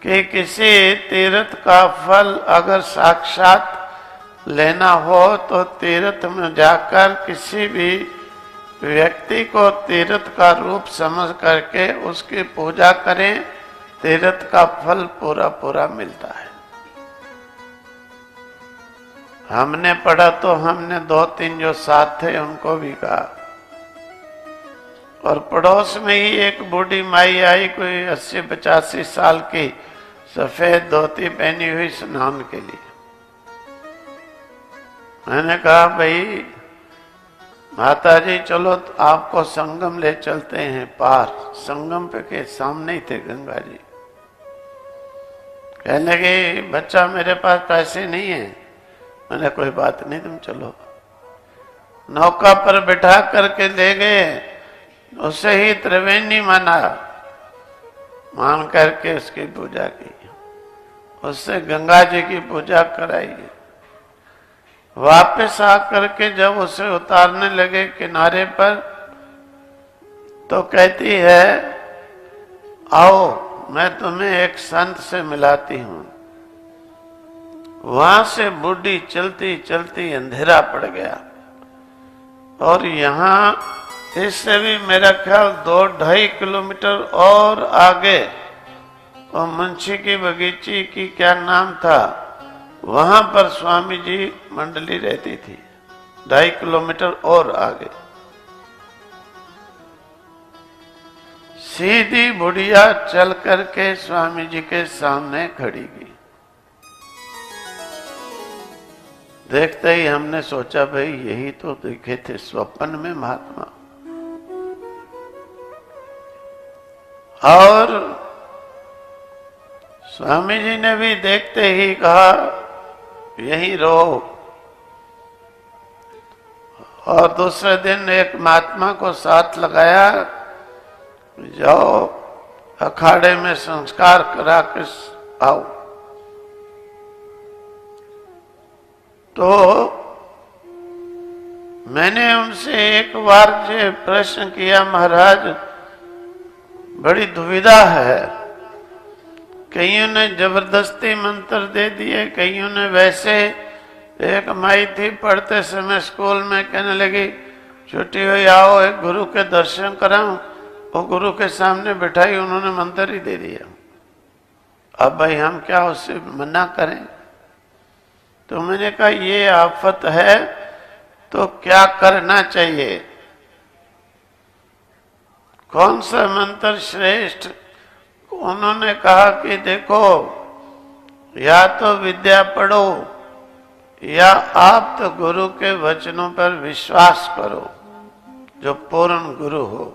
कि किसी तीर्थ का फल अगर साक्षात लेना हो तो तीर्थ में जाकर किसी भी व्यक्ति को तीर्थ का रूप समझ करके उसकी पूजा करें, तीर्थ का फल पूरा पूरा मिलता है। हमने पढ़ा तो हमने 2-3 जो साथ थे उनको भी कहा। और पड़ोस में ही एक बूढ़ी माई आई, कोई 80-85 साल की, सफेद धोती पहनी हुई, स्नान के लिए। मैंने कहा भाई माता जी चलो तो आपको संगम ले चलते हैं पार। संगम पे के सामने ही थे गंगा जी। कहने लगे बच्चा मेरे पास पैसे नहीं है। मैंने कोई बात नहीं तुम चलो। नौका पर बिठा करके ले गए, उसे ही त्रिवेणी माना, मान करके उसकी पूजा की, उससे गंगा जी की पूजा कराई। वापस आकर के जब उसे उतारने लगे किनारे पर तो कहती है आओ मैं तुम्हें एक संत से मिलाती हूं। वहां से बूढ़ी चलती चलती अंधेरा पड़ गया और यहाँ इससे भी मेरा ख्याल 2-2.5 किलोमीटर और आगे वो मुंशी की बगीची की क्या नाम था, वहां पर स्वामी जी मंडली रहती थी। 2.5 किलोमीटर और आगे सीधी बुढ़िया चल करके स्वामी जी के सामने खड़ी गई। देखते ही हमने सोचा भाई यही तो देखे थे स्वप्न में महात्मा। और स्वामी जी ने भी देखते ही कहा यहीं रहो। और दूसरे दिन एक महात्मा को साथ लगाया, जाओ अखाड़े में संस्कार करा के आओ। तो मैंने उनसे एक बार जो प्रश्न किया, महाराज बड़ी दुविधा है, कईयों ने जबरदस्ती मंत्र दे दिए, कईयों ने वैसे। एक माई थी पढ़ते समय स्कूल में, कहने लगी छुट्टी हुई आओ एक गुरु के दर्शन कराऊं। वो गुरु के सामने बिठाई, उन्होंने मंत्र ही दे दिया। अब भाई हम क्या उससे मना करें। तो मैंने कहा ये आफत है तो क्या करना चाहिए, कौन सा मंत्र श्रेष्ठ। उन्होंने कहा कि देखो या तो विद्या पढ़ो या आप तो गुरु के वचनों पर विश्वास करो जो पूर्ण गुरु हो।